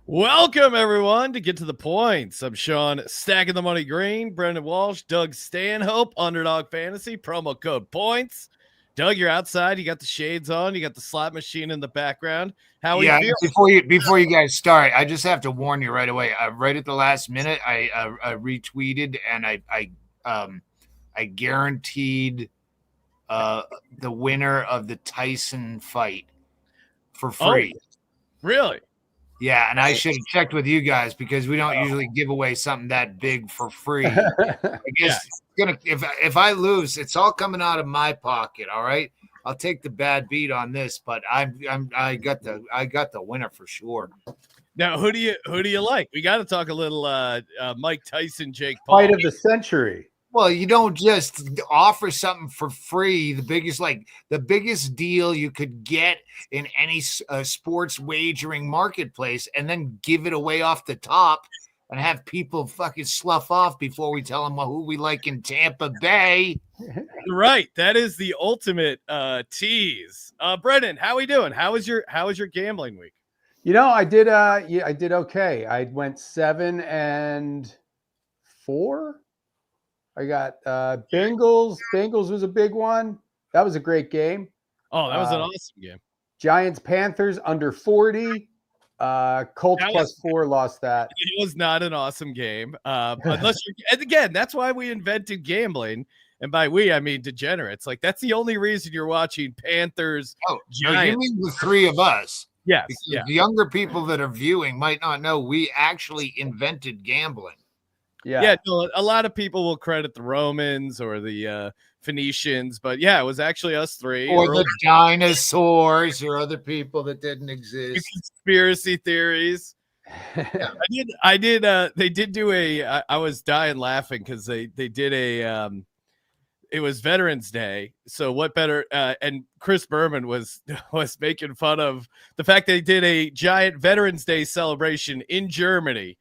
Welcome, everyone, to Get to the Points. I'm Sean, stacking the money green. Brendon Walsh, Doug Stanhope, Underdog Fantasy, promo code POINTS. Doug, you're outside. You got the shades on. You got the slot machine in the background. How are you feeling? Before you guys start, I just have to warn you right away. Right at the last minute, I retweeted and I guaranteed the winner of the Tyson fight for free. Oh, really? Yeah, and I should have checked with you guys because we don't usually give away something that big for free. I guess it's gonna if I lose, it's all coming out of my pocket. All right, I'll take the bad beat on this, but I got the winner for sure. Now, who do you like? We got to talk a little Mike Tyson, Jake Paul. Fight of the century. Well, you don't just offer something for free. The biggest deal you could get in any sports wagering marketplace, and then give it away off the top and have people fucking slough off before we tell them who we like in Tampa Bay. Right, that is the ultimate tease. Brendon, how we doing? How was your gambling week? You know, I did okay. I went 7-4. I got Bengals. Bengals was a big one. That was a great game. Oh, that was an awesome game. Giants Panthers under 40. Colts +4 lost that. It was not an awesome game. Unless and again, that's why we invented gambling. And by we, I mean degenerates. Like, that's the only reason you're watching Panthers. Oh, Giants. You mean the three of us? Yes. Yeah. The younger people that are viewing might not know we actually invented gambling. Yeah, no, a lot of people will credit the Romans or the Phoenicians, but yeah, it was actually us three. Or the dinosaurs or other people that didn't exist. Conspiracy theories. Yeah. I did. They did do I was dying laughing because they did it was Veterans Day. So what better? And Chris Berman was making fun of the fact they did a giant Veterans Day celebration in Germany.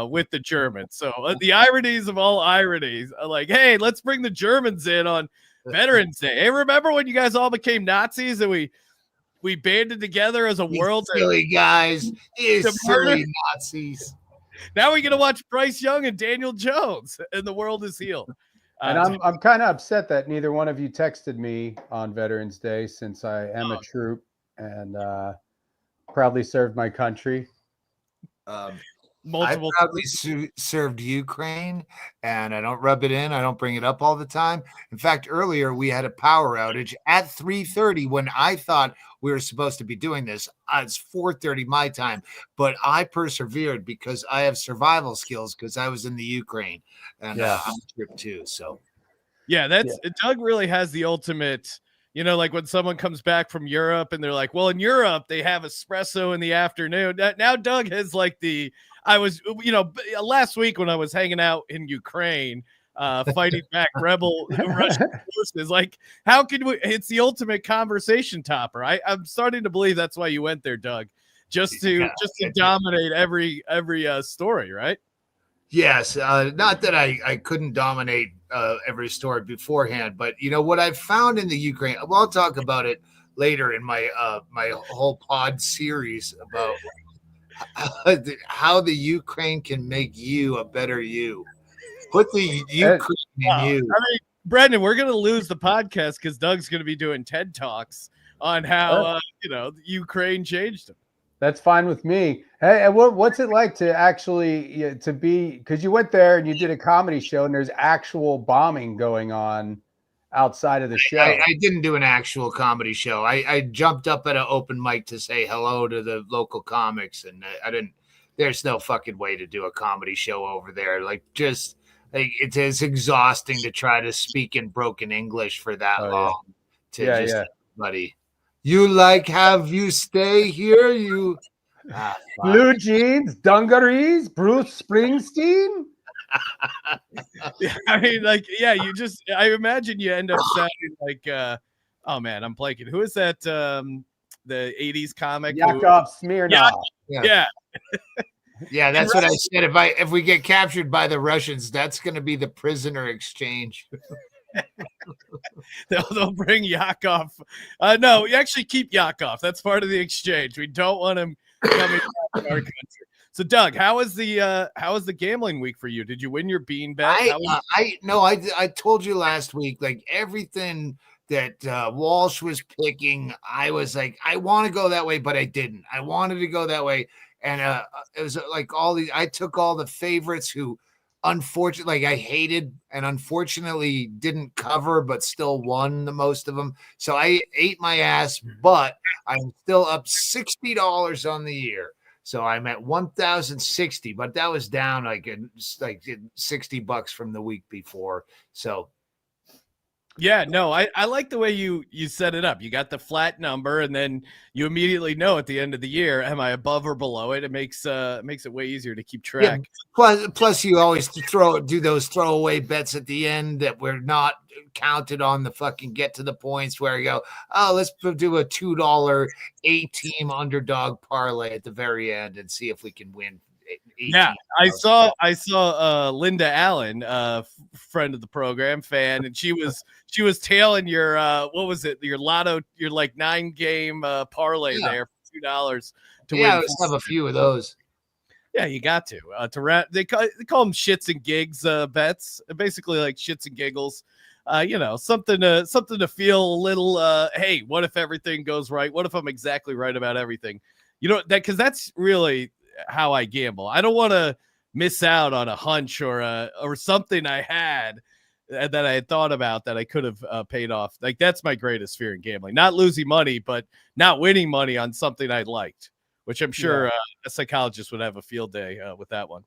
With the Germans. So the ironies of all ironies are like, hey, let's bring the Germans in on Veterans Day. Hey, remember when you guys all became Nazis and we banded together as a world? Silly guys. Silly Nazis. Now we're going to watch Bryce Young and Daniel Jones and the world is healed. And I'm kind of upset that neither one of you texted me on Veterans Day, since I am a troop and proudly served my country. I proudly served Ukraine, and I don't rub it in. I don't bring it up all the time. In fact, earlier we had a power outage at 3:30 when I thought we were supposed to be doing this. It's 4:30 my time, but I persevered because I have survival skills because I was in the Ukraine, and I'm a trip too. So, Doug really has the ultimate. You know, like when someone comes back from Europe and they're like, well, in Europe, they have espresso in the afternoon. Now Doug has like last week when I was hanging out in Ukraine, fighting back rebel Russian forces, like, how can we? It's the ultimate conversation topper. I'm starting to believe that's why you went there, Doug, just to dominate every story, right? Yes, not that I couldn't dominate every story beforehand, but you know what I've found in the Ukraine. Well, I'll talk about it later in my my whole pod series about how the Ukraine can make you a better you. Put the Ukraine in you. I mean, Brendon, we're gonna lose the podcast because Doug's gonna be doing TED Talks on how Ukraine changed him. That's fine with me. Hey, what's it like to actually to be, because you went there and you did a comedy show and there's actual bombing going on outside of the show? I didn't do an actual comedy show. I jumped up at an open mic to say hello to the local comics, and I didn't. There's no fucking way to do a comedy show over there. It is exhausting to try to speak in broken English for that long. Buddy. You have you stay here? You blue jeans, dungarees, Bruce Springsteen. I mean, I imagine you end up sounding like, oh man, I'm blanking. Who is that? The 80s comic? Yakov Smirnoff. Yeah. Yeah, that's what I said. If we get captured by the Russians, that's going to be the prisoner exchange. They'll bring Yakov. No, you actually keep Yakov. That's part of the exchange. We don't want him coming back in our country. So, Doug, how was the gambling week for you? Did you win your bean bet? I told you last week, like everything that Walsh was picking, I was like, I want to go that way, but I didn't. I wanted to go that way, and it was like I took all the favorites who, unfortunately, like I hated and unfortunately didn't cover, but still won the most of them. So I ate my ass, but I'm still up $60 on the year. So I'm at 1,060, but that was down like $60 from the week before. So yeah, no, I like the way you set it up. You got the flat number, and then you immediately know at the end of the year, am I above or below it? It makes it way easier to keep track. Yeah, plus you always do those throwaway bets at the end that we're not counted on the fucking get to the points where you go, oh, let's do a $2 8-team underdog parlay at the very end and see if we can win. Yeah, I saw Linda Allen, friend of the program, fan, and she was tailing your what was it, your lotto, your like 9-game parlay there for $2 to win. Yeah, let's have a few of those. Yeah, you got to they call them shits and gigs bets, basically like shits and giggles. Something to feel a little. Hey, what if everything goes right? What if I'm exactly right about everything? Because that's really how I gamble. I don't want to miss out on a hunch or something I had that I had thought about that I could have paid off. Like that's my greatest fear in gambling, not losing money, but not winning money on something I liked, which I'm sure a psychologist would have a field day with that one.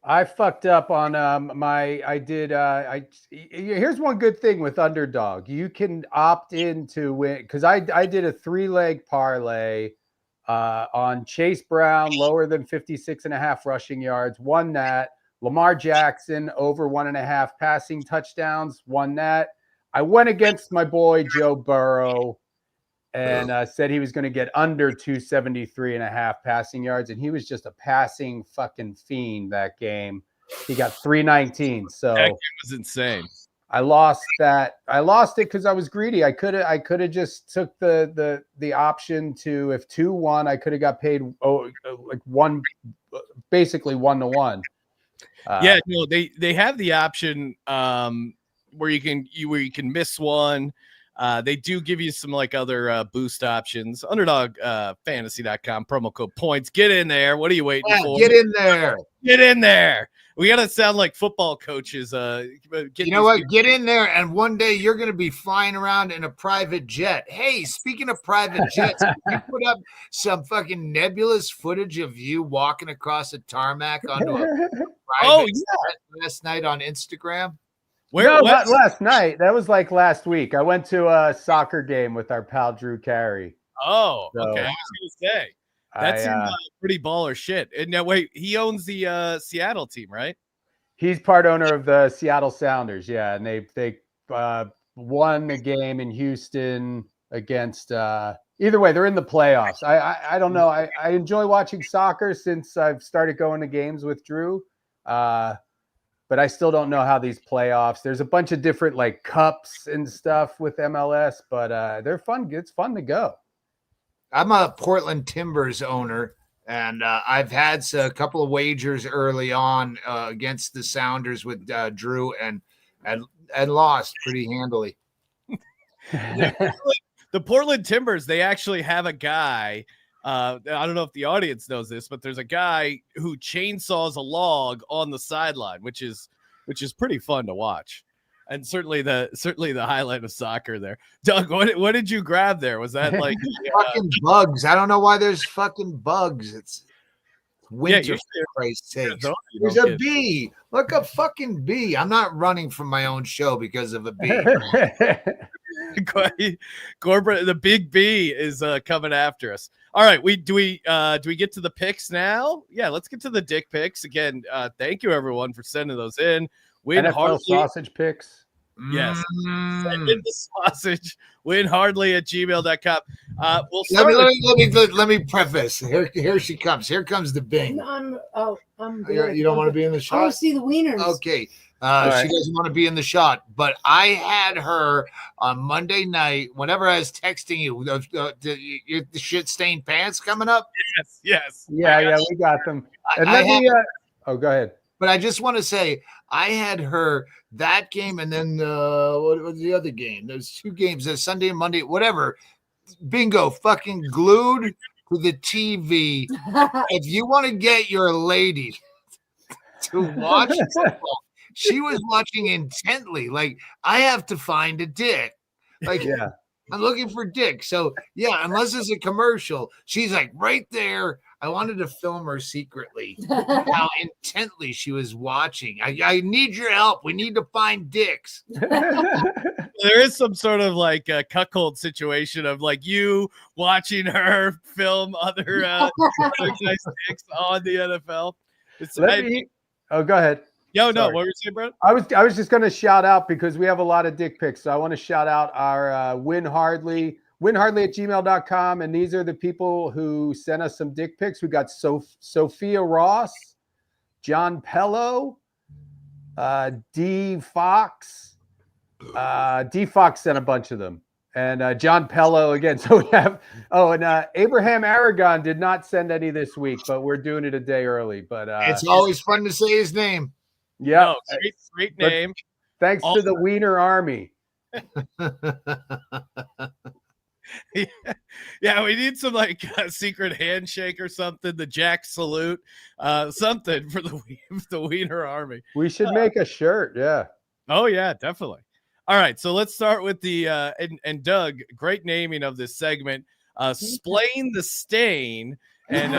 I fucked up on here's one good thing with Underdog. You can opt in to win, because I did a 3-leg parlay on Chase Brown, lower than 56.5 rushing yards, won that. Lamar Jackson, over 1.5 passing touchdowns, won that. I went against my boy Joe Burrow and said he was going to get under 273.5 passing yards, and he was just a passing fucking fiend that game. He got 319. So that game was insane. I lost that. I lost it because I was greedy. I could have just took the option to, if 2 won, I could have got paid like one, basically 1-to-1. Yeah, no, they have the option where you can miss one. They do give you some like other boost options. Underdogfantasy.com, promo code points. Get in there. What are you waiting for? Get in there. Get in there. We got to sound like football coaches. You know what? Get in there, and one day you're going to be flying around in a private jet. Hey, speaking of private jets, you put up some fucking nebulous footage of you walking across a tarmac onto a private jet last night on Instagram? No, not last night. That was like last week. I went to a soccer game with our pal Drew Carey. Oh, okay. I was going to say. That seems pretty baller shit. And now, wait, he owns the Seattle team, right? He's part owner of the Seattle Sounders, yeah. And they won a game in Houston against either way, they're in the playoffs. I don't know. I enjoy watching soccer since I've started going to games with Drew. But I still don't know how these playoffs. There's a bunch of different like cups and stuff with MLS, but they're fun. It's fun to go. I'm a Portland Timbers owner, and I've had a couple of wagers early on against the Sounders with Drew, and lost pretty handily. The Portland Timbers, they actually have a guy. I don't know if the audience knows this, but there's a guy who chainsaws a log on the sideline, which is pretty fun to watch. And certainly the highlight of soccer there. Doug, what did you grab there? Was that like fucking bugs? I don't know why there's fucking bugs. It's winter, for Christ's sake. There's a bee. Look, a fucking bee. I'm not running from my own show because of a bee. Corbett, the big B is coming after us. All right, do we get to the picks now? Yeah, let's get to the dick picks again. Thank you everyone for sending those in. NFL sausage picks. Yes. Send in the sausage. WinHardly@gmail.com. We'll Let start. let me preface. Here she comes. Here comes the Bing. I'm good. You don't want to be in the I shot? want to see the wieners. Okay. right. She doesn't want to be in the shot, but I had her on Monday night. Whenever I was texting you, the shit stained pants coming up. Yes. Yeah, we got them. And oh, go ahead. But I just want to say, I had her that game, and then what was the other game? There's 2 games. There's Sunday and Monday, whatever. Bingo, fucking glued to the TV. If you want to get your lady to watch football, she was watching intently. Like, I have to find a dick. Like, Yeah. I'm looking for dick. So, yeah, unless it's a commercial, she's like right there. I wanted to film her secretly how intently she was watching. I need your help. We need to find dicks. There is some sort of like a cuckold situation of like you watching her film other guys' dicks on the NFL. Oh, go ahead. No, Sorry. what were you saying, Brett? I was just going to shout out because we have a lot of dick pics. So I want to shout out our WinHardly, WinHardly@gmail.com. And these are the people who sent us some dick pics. We got Sophia Ross, John Pello, D Fox. D Fox sent a bunch of them. And John Pello again. So we have, Abraham Aragon did not send any this week, but we're doing it a day early. But it's always fun to say his name. Yeah, great name. Thanks to the Wiener Army. Yeah, we need some like secret handshake or something. The Jack salute, something for the Wiener Army. We should make a shirt. Yeah. Oh yeah, definitely. All right, so let's start with the and Doug. Great naming of this segment. Splain the stain, and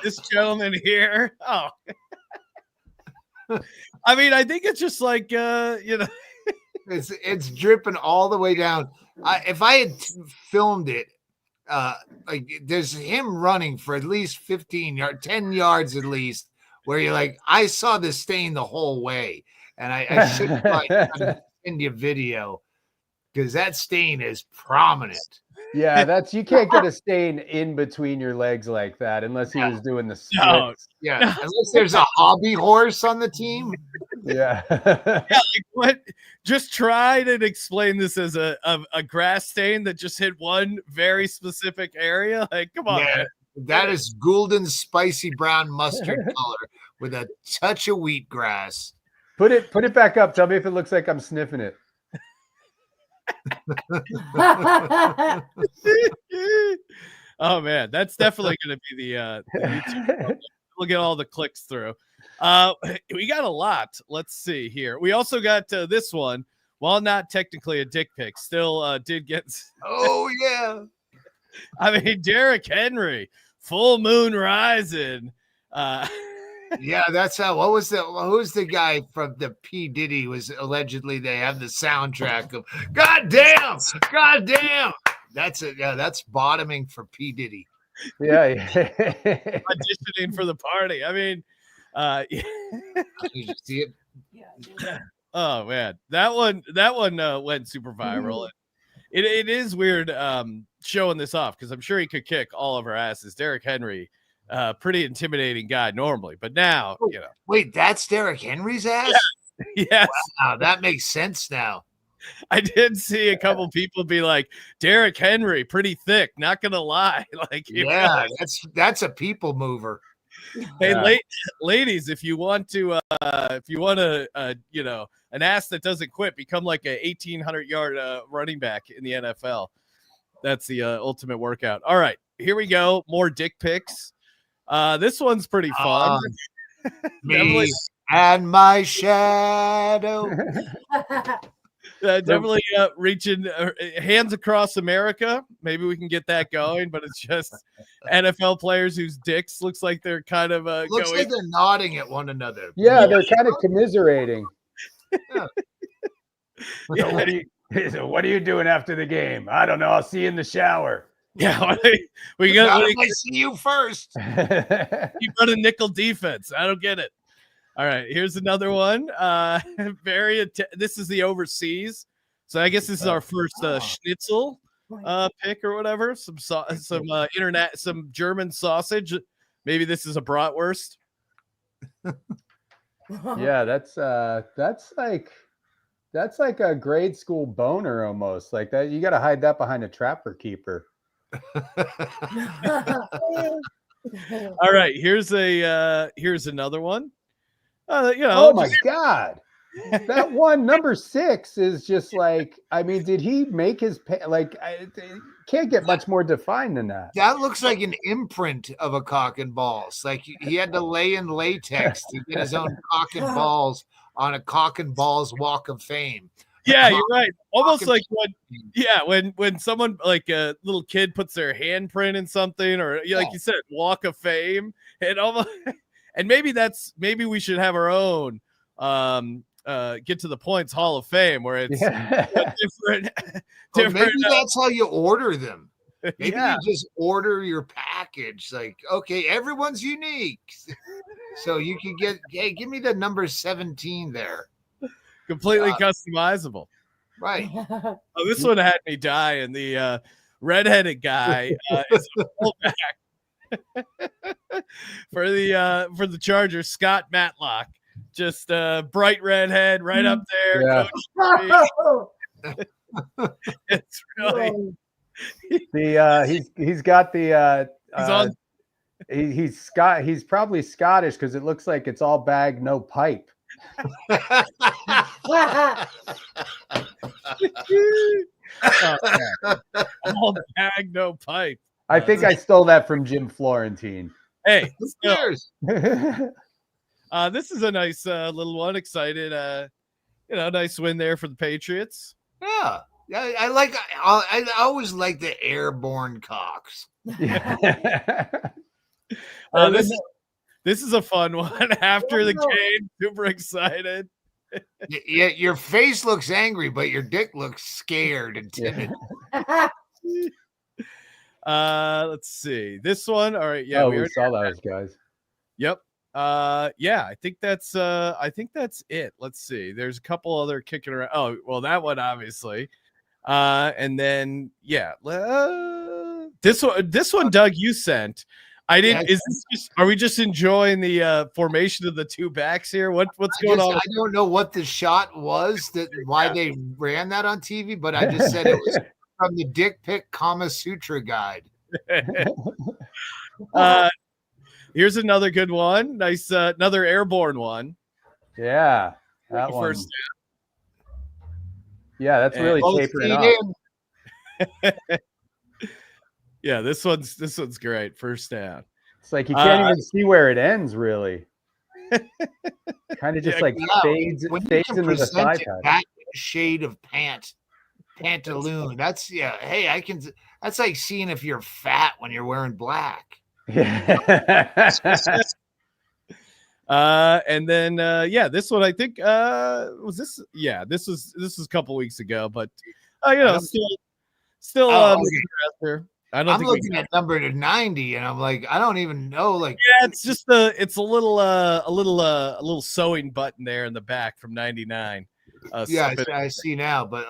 this gentleman here. Oh. I mean, I think it's just like it's dripping all the way down. If I had filmed it, like there's him running for at least 15 yards, 10 yards at least, where you're like, I saw the stain the whole way, and I should send you a video because that stain is prominent. Yeah, you can't get a stain in between your legs like that unless he was doing the splits. Yeah, unless there's a hobby horse on the team. Yeah. Yeah, like what? Just try to explain this as a grass stain that just hit one very specific area. Like, come on, man. That is golden, spicy brown mustard color with a touch of wheatgrass. Put it back up. Tell me if it looks like I'm sniffing it. Oh man, that's definitely going to be the YouTube. We'll get all the clicks through. We got a lot. Let's see here. We also got this one. While not technically a dick pic, still did get. Oh yeah. I mean, Derrick Henry, full moon rising. Yeah, that's how. Who's the guy from the P. Diddy was allegedly they have the soundtrack of God damn. That's bottoming for P. Diddy. Yeah. Auditioning for the party. I mean, Did you see it? Yeah. Oh man, that one went super viral. It is weird showing this off because I'm sure he could kick all of our asses. Derrick Henry. Pretty intimidating guy normally, but now Wait, that's Derrick Henry's ass? Yeah. Yes. Wow, that makes sense now. I did see a couple people be like, Derrick Henry, pretty thick, not gonna lie. Like, that's a people mover. Hey, ladies, if you want to an ass that doesn't quit, become like a 1,800-yard running back in the NFL. That's the ultimate workout. All right, here we go. More dick pics. This one's pretty fun. Me and my shadow. Definitely reaching hands across America. Maybe we can get that going, but it's just NFL players whose dicks looks like they're kind of looks going. like they're nodding at one another. Yeah, they're kind of commiserating. Yeah. What are you doing after the game? I don't know. I'll see you in the shower. Yeah, I see you first. You run a nickel defense. I don't get it. All right, here's another one. This is the overseas. So I guess this is our first schnitzel pick or whatever. Some internet, some German sausage. Maybe this is a bratwurst. Yeah, that's like a grade school boner almost. Like that, you got to hide that behind a trapper keeper. All right, here's another one. Oh my God. That one, number 6, is just like, I mean, did he make his can't get much more defined than that. That looks like an imprint of a cock and balls. Like he had to lay in latex to get his own cock and balls on a cock and balls walk of fame. Yeah, you're right. Almost like when someone like a little kid puts their handprint in something, or like you said, walk of fame, and almost, and maybe we should have our own get to the points Hall of Fame where it's different. Maybe that's how you order them. Maybe you just order your package. Like, okay, everyone's unique, so you can get. Hey, give me the number 17 there. Completely customizable. Right. Oh, this one had me die, and the redheaded guy is a fullback for the Chargers, Scott Matlock. Just bright redhead right up there. Yeah. It's really he's got the he's probably Scottish because it looks like it's all bag, no pipe. All bag, no pipe. I think I stole that from Jim Florentine. Hey, cheers. This is a nice little one. Excited, nice win there for the Patriots. Yeah, I always like the airborne cocks. This is a fun one. After the game, super excited. Yeah, your face looks angry, but your dick looks scared and timid. Let's see this one. All right, yeah, we saw those guys. Yep. Yeah, I think that's it. Let's see. There's a couple other kicking around. Oh, well, that one obviously. And then this one, Doug, you sent. I didn't. Is this just? Are we just enjoying the formation of the two backs here? What's going on? I don't know what the shot was why they ran that on TV, but I just said it was from the Dick Pic Kama Sutra guide. Here's another good one. Nice, another airborne one. Yeah, that one. First yeah, that's really tapering up. Yeah, this one's great. First down. It's like you can't even see where it ends, really. Kind of just fades into the side. That shade of pantaloon. That's Hey, that's like seeing if you're fat when you're wearing black. Yeah. And then this one I think was this. Yeah, this was a couple weeks ago, but still I don't I'm think looking at number 90, and I'm like, I don't even know. Like, yeah, it's just it's a little sewing button there in the back from 99. I see now, but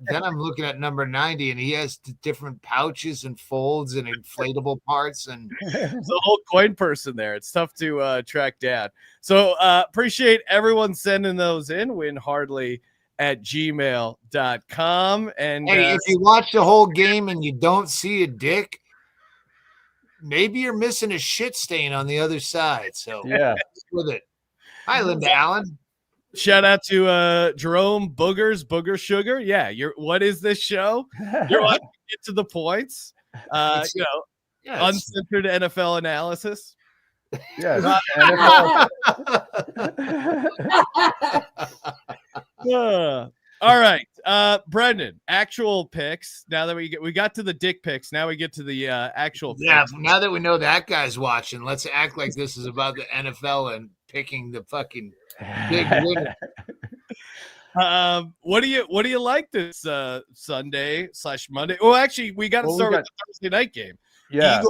then I'm looking at number 90, and he has different pouches and folds and inflatable parts, and it's a whole coin person there. It's tough to track down. So appreciate everyone sending those in. WinHardly at gmail.com. And hey, if you watch the whole game and you don't see a dick, maybe you're missing a shit stain on the other side. So yeah, with it. Hi, Linda Allen. Shout out to Jerome Booger Sugar. Yeah, what is this show? You're watching Get to the Points. Uncensored NFL analysis. Yeah. All right, Brendon. Actual picks. Now that we got to the dick picks, now we get to the actual. Yeah. Picks. Now that we know that guy's watching, let's act like this is about the NFL and picking the fucking big winner. What do you like this Sunday/Monday? Oh, actually, we got to start with the Thursday night game. Yeah.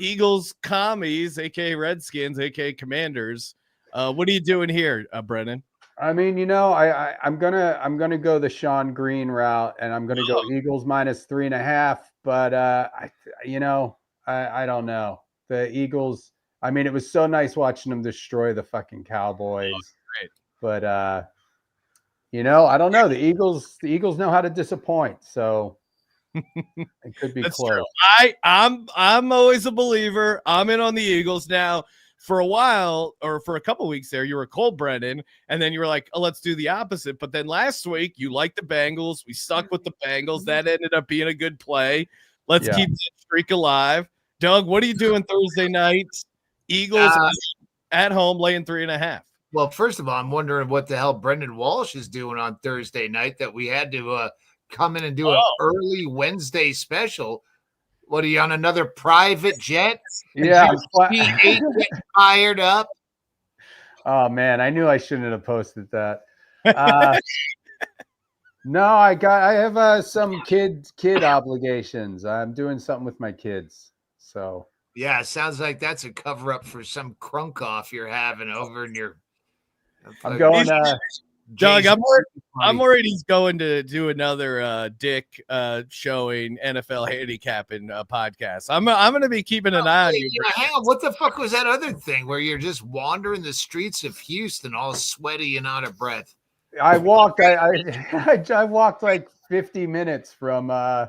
Eagles commies, aka Redskins, aka Commanders, What are you doing here, Brennan? I mean, I'm gonna go the Sean Green route, and I'm gonna go Eagles -3.5. But I don't know the Eagles. I mean, it was so nice watching them destroy the fucking Cowboys. Right. But I don't know. The Eagles know how to disappoint. So it could be close. True. I'm always a believer. I'm in on the Eagles now. For a while, or for a couple weeks there, you were cold, Brendon, and then you were like, "Oh, let's do the opposite." But then last week, you liked the Bengals. We stuck with the Bengals. That ended up being a good play. Let's keep that streak alive. Doug, what are you doing Thursday night? Eagles at home, laying 3.5. Well, first of all, I'm wondering what the hell Brendon Walsh is doing on Thursday night that we had to come in and do an early Wednesday special. What, are you on another private jet? Yeah, getting fired up. Oh man, I knew I shouldn't have posted that. No, I have some kid obligations. I'm doing something with my kids. So yeah, it sounds like that's a cover up for some crunk off you're having over in your. I'm going. Doug, I'm worried he's going to do another Dick showing NFL handicapping podcast. I'm going to be keeping an eye on you. Hang on, what the fuck was that other thing where you're just wandering the streets of Houston, all sweaty and out of breath? I walked. I walked like 50 minutes from. I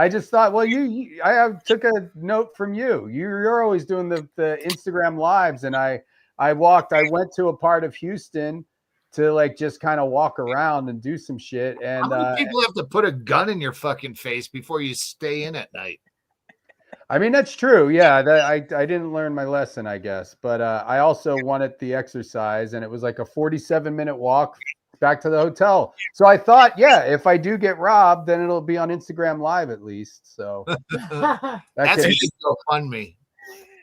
just thought, well, I took a note from you. You're always doing the Instagram lives, and I walked. I went to a part of Houston to like just kind of walk around and do some shit. And how many people have to put a gun in your fucking face before you stay in at night? I mean, that's true. Yeah, I didn't learn my lesson, I guess. But I also wanted the exercise, and it was like a 47-minute walk back to the hotel. So I thought, yeah, if I do get robbed, then it'll be on Instagram Live at least. So that's a GoFundMe.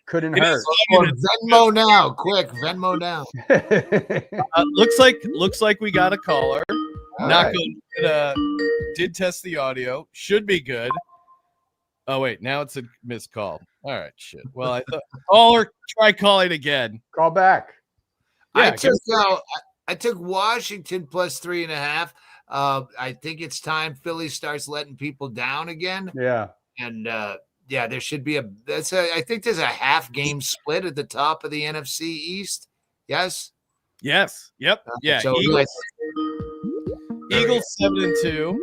Couldn't hurt. Venmo now, quick! Venmo now. Looks like we got a caller. Not good. Did test the audio. Should be good. Oh wait, now it's a missed call. All right, shit. Well, I thought caller, try calling again. Call back. Yeah, I took Washington plus 3.5. I think it's time Philly starts letting people down again. Yeah, and there should be I think there's a half game split at the top of the NFC East. Yes. Yes. Yep. Yeah. So Eagles 7-2,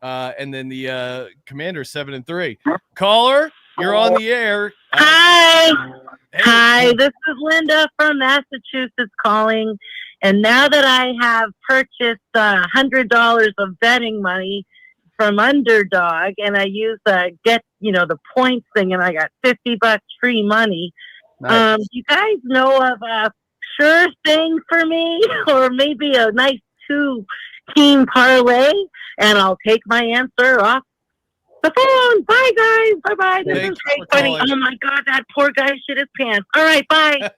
and then the Commanders 7-3. Caller, you're on the air. Hi. Hey. Hi. This is Linda from Massachusetts calling, and now that I have purchased $100 of betting money from Underdog, and I use the points thing, and I got $50 free money. nice. You guys know of a sure thing for me, or maybe a nice 2-team parlay, and I'll take my answer off the phone. Bye, guys. Bye-bye. This is great funny. Oh, my God, that poor guy shit his pants. All right, bye.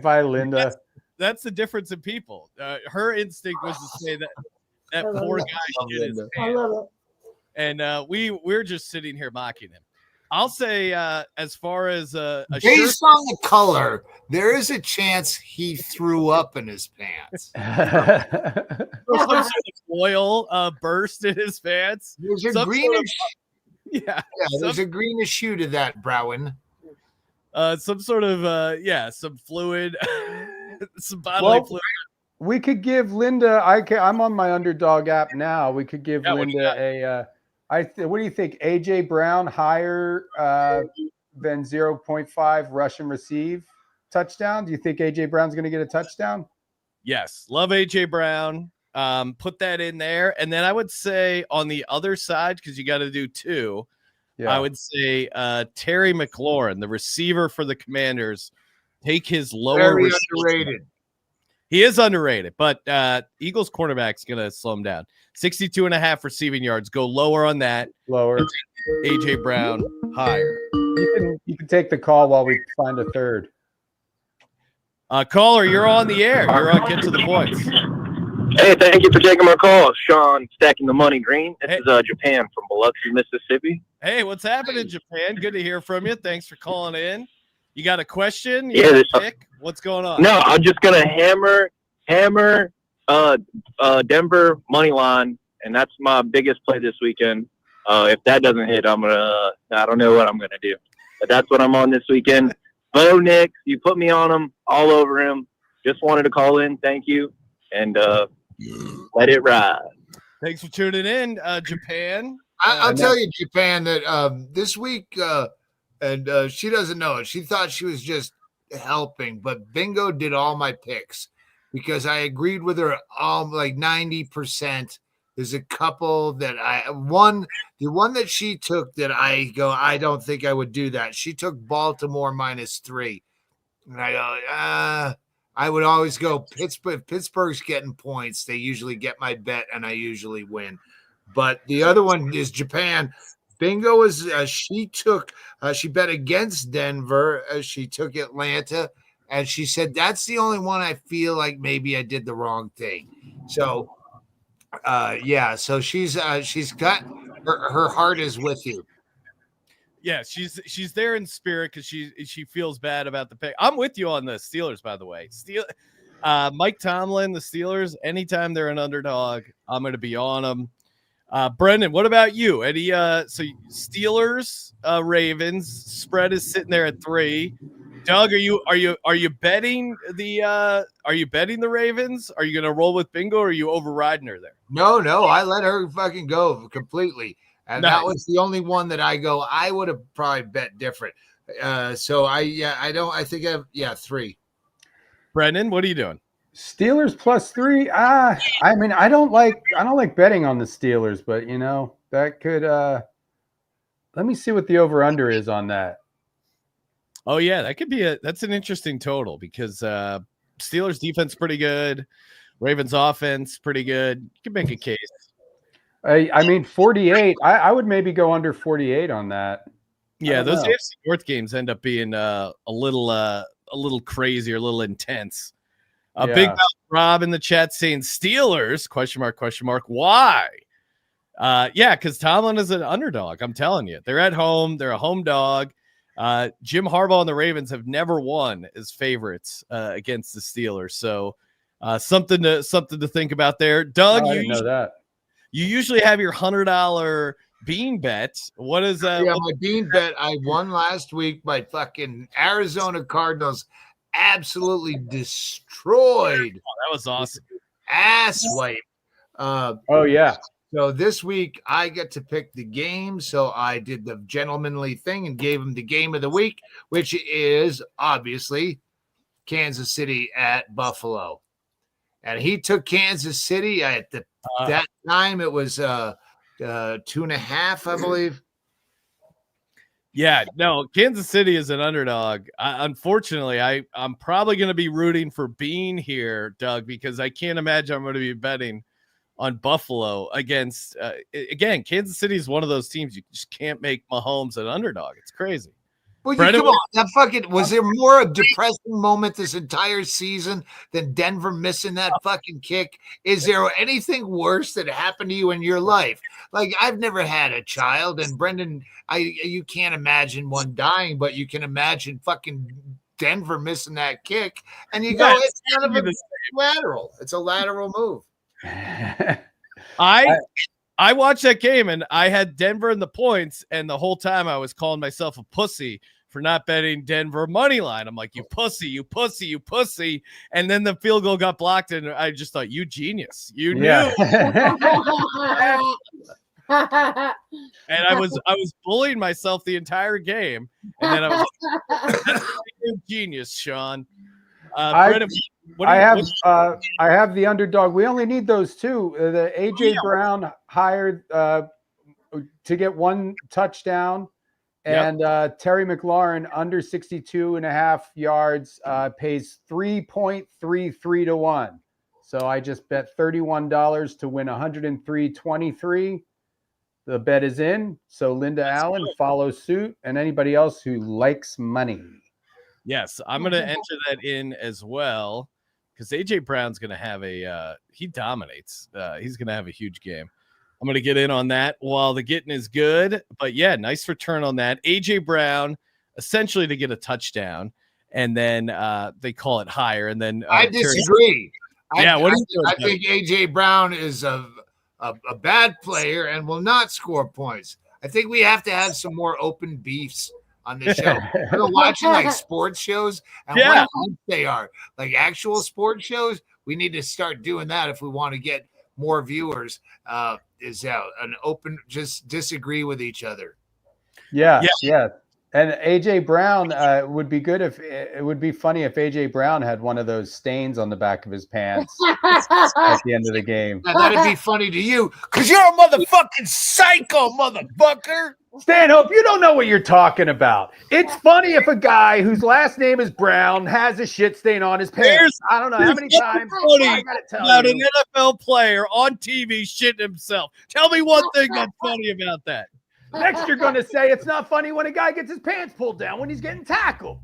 Bye, Linda. That's the difference in people. Her instinct was to say that poor guy shit his pants. I love it. And we're just sitting here mocking him. I'll say, as far as based on the color, there is a chance he threw up in his pants. some sort of oil burst in his pants. There's a greenish, there's some, a greenish hue to that, Browen. some sort of some fluid, some bodily fluid. We could give Linda. I'm on my Underdog app now. We could give Linda what do you think? AJ Brown higher than 0.5 rush and receive touchdown? Do you think AJ Brown's going to get a touchdown? Yes, love AJ Brown. Put that in there, and then I would say on the other side, because you got to do two. Yeah. I would say Terry McLaurin, the receiver for the Commanders, take his lower. Very underrated. He is underrated, but Eagles cornerback's going to slow him down. 62.5 receiving yards. Go lower on that. Lower. AJ Brown higher. You can take the call while we find a third. Caller, you're on the air. You're on Get to the Points. Hey, thank you for taking my call. Sean, Stacking the Money Green. This is Japan from Biloxi, Mississippi. Hey, what's happening, Japan? Good to hear from you. Thanks for calling in. You got a question? You Yeah, got a pick? What's going on? No, I'm just gonna hammer Denver money line, and that's my biggest play this weekend. If that doesn't hit, I don't know what I'm gonna do. But that's what I'm on this weekend. Bo Nix, you put me on him, all over him. Just wanted to call in, thank you, and let it ride. Thanks for tuning in, Japan. I'll tell you, Japan, that this week, and she doesn't know it. She thought she was just helping, but Bingo did all my picks because I agreed with her like 90%. There's a couple that the one that she took that I don't think I would do that. She took Baltimore -3. And I go, I would always go Pittsburgh. If Pittsburgh's getting points, they usually get my bet and I usually win. But the other one is Japan. Bingo is she bet against Denver. She took Atlanta, and she said that's the only one I feel like maybe I did the wrong thing. So, so she's got her heart is with you. Yeah, she's there in spirit because she feels bad about the pick. I'm with you on the Steelers, by the way. Mike Tomlin, the Steelers. Anytime they're an underdog, I'm going to be on them. Brendon, what about you? Any so Steelers, Ravens spread is sitting there at 3. Doug, are you betting the Ravens? Are you gonna roll with Bingo, or are you overriding her there? No, I let her fucking go completely. And nice. That was the only one that I would have probably bet different. I think I have 3. Brendon, what are you doing? Steelers +3. I mean, I don't like betting on the Steelers, but that could let me see what the over under is on that. Oh yeah, that could be that's an interesting total because Steelers defense pretty good, Ravens offense pretty good. You can make a case. I mean 48. I would maybe go under 48 on that. Yeah, those AFC North games end up being a little crazy or a little intense. Big Mouth Rob in the chat saying Steelers ? Why? Because Tomlin is an underdog. I'm telling you, they're at home. They're a home dog. Jim Harbaugh and the Ravens have never won as favorites against the Steelers. So something to think about there. Doug, I didn't know that. You usually have your $100 bean bet. What is that? Yeah, my bean bet. I won last week. My fucking Arizona Cardinals absolutely destroyed. Oh, that was awesome. Ass wipe. Oh yeah. So this week I get to pick the game. So I did the gentlemanly thing and gave him the game of the week, which is obviously Kansas City at Buffalo. And he took Kansas City at that time. It was 2.5, I believe. Yeah, no, Kansas City is an underdog. Unfortunately, I'm probably going to be rooting for Bean here, Doug, because I can't imagine I'm going to be betting on Buffalo against, again, Kansas City is one of those teams you just can't make Mahomes an underdog. It's crazy. Well, come on. That was there more a depressing moment this entire season than Denver missing that fucking kick? Is there anything worse that happened to you in your life? Like, I've never had a child, and Brendon, you can't imagine one dying, but you can imagine fucking Denver missing that kick, and you go, it's kind of a lateral. It's a lateral move. I watched that game and I had Denver in the points, and the whole time I was calling myself a pussy for not betting Denver money line. I'm like, you pussy. And then the field goal got blocked, and I just thought, you genius. You knew. And I was bullying myself the entire game. And then I was like, genius, Sean. Brendon, I have the underdog. We only need those two. The AJ Brown hired to get 1 touchdown, and Terry McLaurin under 62.5 yards pays 3.33 to 1. So I just bet $31 to win 103.23. The bet is in. So Linda Allen follows suit, and anybody else who likes money. Yes, I'm going to enter that in as well, because AJ Brown's going to have he dominates. He's going to have a huge game. I'm going to get in on that while the getting is good. But yeah, nice return on that. AJ Brown, essentially to get a touchdown, and then they call it higher, and then I disagree. What are you doing, I think AJ Brown is a bad player and will not score points. I think we have to have some more open beefs on the show. I've been watching like sports shows and what hype they are, like actual sports shows. We need to start doing that if we want to get more viewers. Is an open, just disagree with each other. Yeah. And AJ Brown would be good if it would be funny if AJ Brown had one of those stains on the back of his pants at the end of the game. Now, that'd be funny to you because you're a motherfucking psycho, motherfucker. Stanhope, you don't know what you're talking about. It's funny if a guy whose last name is Brown has a shit stain on his pants. I don't know how many times I gotta tell about you. an NFL player on TV shitting himself. Tell me one thing that's funny about that. Next, you're going to say it's not funny when a guy gets his pants pulled down when he's getting tackled.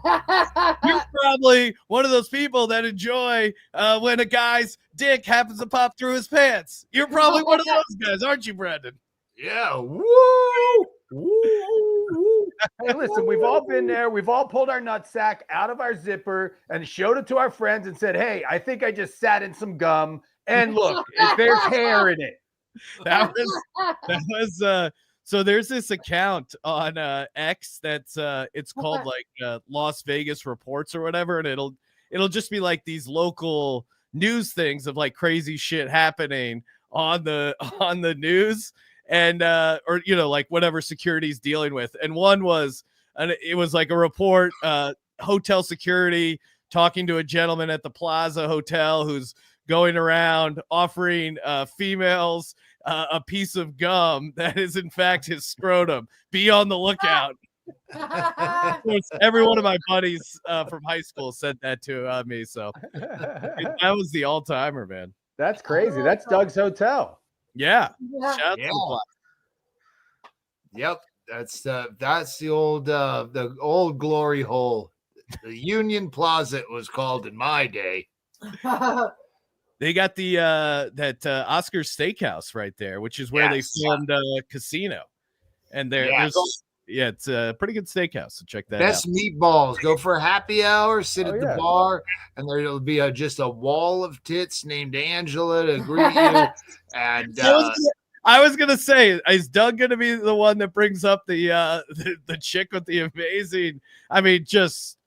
You're probably one of those people that enjoy when a guy's dick happens to pop through his pants. You're probably one of those guys, aren't you, Brendon? Yeah. Woo! Hey, listen, we've all been there. We've all pulled our nutsack out of our zipper and showed it to our friends and said, hey, I think I just sat in some gum. And look, there's hair in it. That was so there's this account on X that's it's called like Las Vegas Reports or whatever, and it'll just be like these local news things of like crazy shit happening on the news, and or like whatever security's dealing with. And one was, and it was like a report, hotel security talking to a gentleman at the Plaza Hotel who's going around offering females a piece of gum that is in fact his scrotum. Be on the lookout. Of course, every one of my buddies from high school sent that to me, so that was the all-timer, man. That's crazy. That's Doug's Hotel. Yeah. Yep. That's the old glory hole. The Union Plaza it was called in my day. They got the that Oscar Steakhouse right there, which is where they filmed Casino. And it's a pretty good steakhouse. So check that Best out. meatballs. Go for a happy hour, sit at the bar, and there'll be just a wall of tits named Angela to greet you. And I was gonna say, is Doug gonna be the one that brings up the chick with the amazing? I mean, just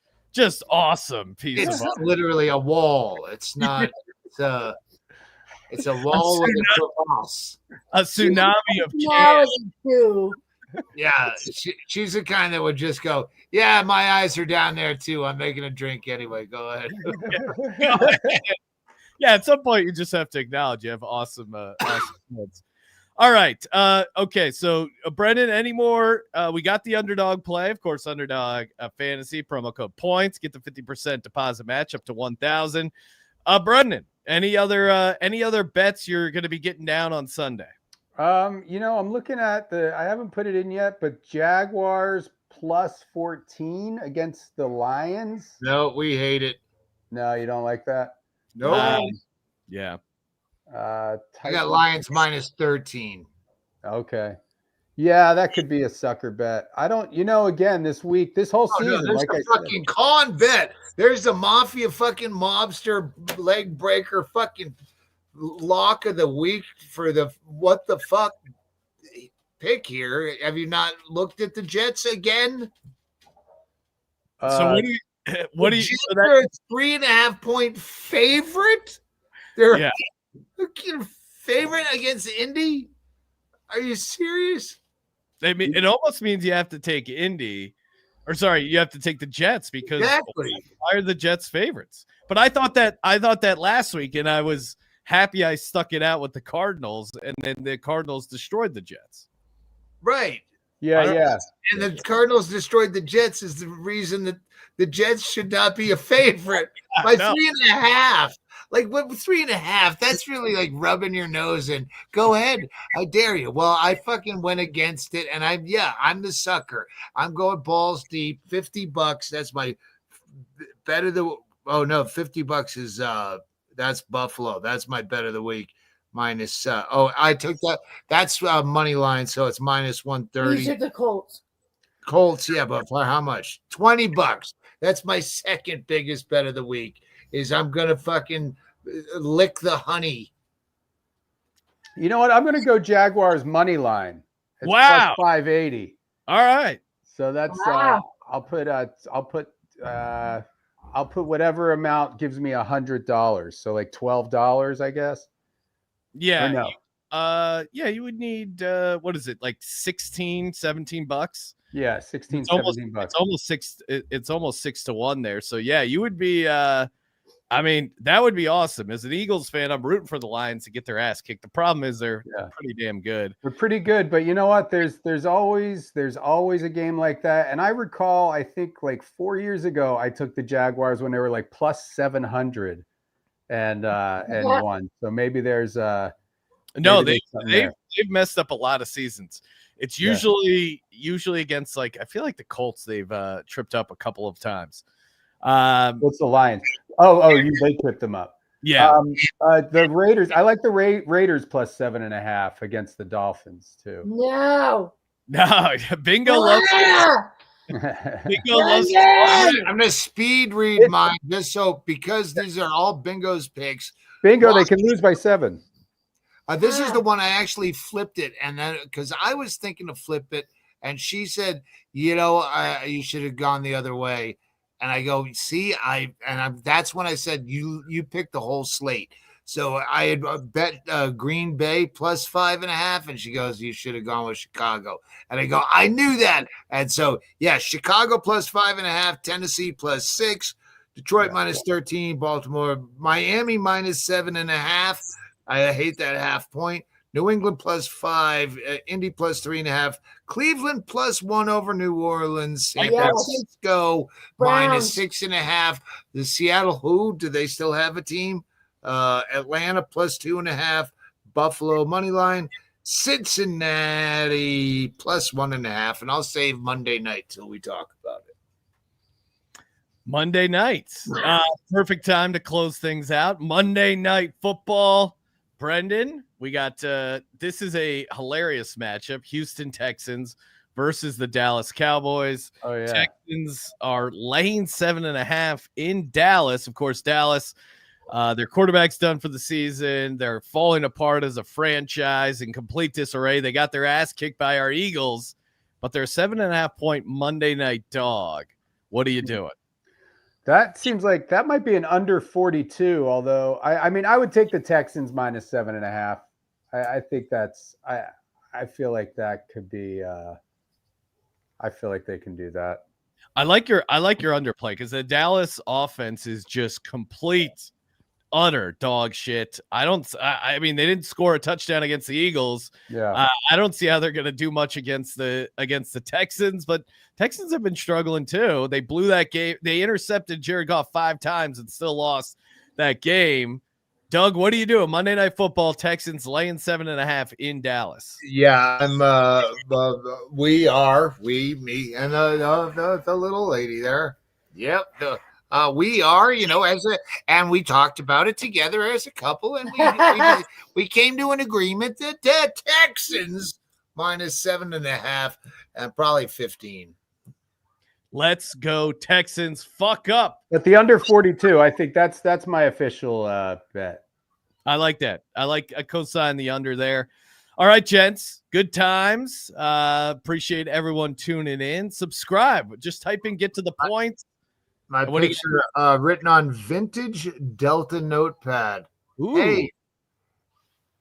awesome piece. It's literally a wall. It's not. It's a wall with a crevasse. A tsunami of cans. Yeah, she's the kind that would just go, yeah, my eyes are down there too. I'm making a drink anyway. Go ahead. Yeah, at some point you just have to acknowledge you have awesome kids. All right. Okay, so Brendon, any more? We got the underdog play, of course, underdog fantasy promo code points. Get the 50% deposit match up to 1,000. Brendon, any other bets you're going to be getting down on Sunday? I'm looking at I haven't put it in yet, but Jaguars plus 14 against the Lions. No, we hate it. No, you don't like that? No. Yeah. I got Lions minus 13. Okay. Yeah, that could be a sucker bet. I don't, again, this week, this whole season, there's like a fucking con bet. There's a mafia fucking mobster leg breaker fucking lock of the week for the what the fuck pick here. Have you not looked at the Jets again? So what do you they're a 3.5 point favorite? They're a favorite against Indy? Are you serious? It almost means you have to take Indy, or sorry, you have to take the Jets because exactly. Why are the Jets favorites? But I thought that last week, and I was happy I stuck it out with the Cardinals, and then the Cardinals destroyed the Jets. Right. Yeah. And the Cardinals destroyed the Jets is the reason that the Jets should not be a favorite by 3.5. Like, what 3.5? That's really like rubbing your nose in. Go ahead. I dare you. Well, I fucking went against it, and I'm the sucker. I'm going balls deep. $50. That's my bet of the. Oh no, $50 is that's Buffalo. That's my bet of the week. Minus. I took that. That's money line, so it's minus 130. You took the Colts. Colts, yeah, but for how much? $20. That's my second biggest bet of the week. Is I'm gonna fucking lick the honey. You know what? I'm going to go Jaguars money line. It's Wow. plus 580. All right. So that's Wow. I'll put whatever amount gives me $100. So like $12, I guess. Yeah. Or no. Yeah, you would need what is it, like 16, 17 bucks? Yeah, 16, It's almost 17 bucks. it's almost 6 to 1 there. So yeah, you would be I mean, that would be awesome. As an Eagles fan, I'm rooting for the Lions to get their ass kicked. The problem is they're pretty damn good. They're pretty good, but you know what? There's always a game like that. And I recall, I think like 4 years ago, I took the Jaguars when they were like plus 700 and won. So maybe there's no, maybe they've messed up a lot of seasons. It's usually against, like, I feel like the Colts they've tripped up a couple of times. What's the Lions? They tripped them up. Yeah. The Raiders. I like the Raiders plus 7.5 against the Dolphins too. No. Bingo loves Bingo loves. I'm gonna speed read mine just so because these are all Bingo's picks. Bingo, they can lose by 7. This is the one I actually flipped it, and then because I was thinking to flip it, and she said, you should have gone the other way. And I go, see, that's when I said you picked the whole slate. So I had bet Green Bay plus 5.5, and she goes, you should have gone with Chicago. And I go, I knew that. And so yeah, Chicago plus 5.5, Tennessee plus 6, Detroit minus 13, Baltimore, Miami minus 7.5. I hate that half point. New England plus 5, Indy plus 3.5, Cleveland plus 1 over New Orleans, San Francisco minus 6.5. The Seattle, do they still have a team? Atlanta plus 2.5, Buffalo money line, Cincinnati plus 1.5, and I'll save Monday night till we talk about it. Monday nights, perfect time to close things out. Monday Night Football. Brendon, we got this is a hilarious matchup. Houston Texans versus the Dallas Cowboys. Oh yeah. Texans are laying 7.5 in Dallas. Of course, Dallas, their quarterback's done for the season. They're falling apart as a franchise in complete disarray. They got their ass kicked by our Eagles, but they're a 7.5 point Monday night dog. What are you doing? That seems like that might be an under 42, although I mean I would take the Texans minus 7.5. I think that's I feel like that could be I feel like they can do that. I like your underplay because the Dallas offense is just complete utter dog shit. I mean they didn't score a touchdown against the Eagles. Yeah. I don't see how they're going to do much against the Texans, but Texans have been struggling too. They blew that game. They intercepted Jared Goff 5 times and still lost that game. Doug, what are you doing? Monday Night Football, Texans laying 7.5 in Dallas. Yeah, I'm me and the little lady there. Yep. We are, and we talked about it together as a couple, and we came to an agreement that the Texans minus 7.5 and probably 15. Let's go Texans. Fuck up. At the under 42, I think that's my official bet. I like that. I co-sign the under there. All right, gents. Good times. Appreciate everyone tuning in. Subscribe. Just type in "get to the point." My picture written on vintage Delta notepad. Ooh. Hey,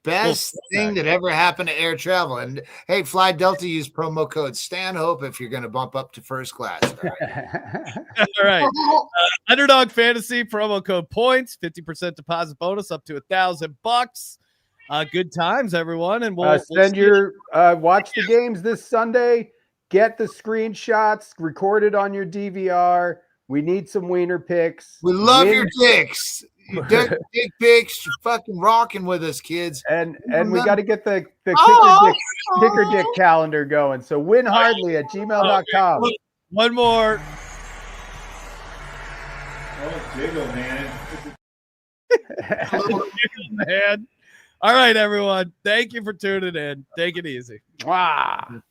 best thing that ever happened to air travel. And hey, Fly Delta, use promo code Stanhope if you're going to bump up to first class. All right. All right. Underdog Fantasy promo code points, 50% deposit bonus up to $1,000. Good times, everyone, and we'll send your watch the games this Sunday. Get the screenshots, record it on your DVR. We need some wiener picks. We love your dicks. Dick pics. You're fucking rocking with us, kids. And we got to get the kicker dick calendar going. So WinHardly at gmail.com. One more. Oh, jiggle, man. Man. All right, everyone. Thank you for tuning in. Take it easy. Wow.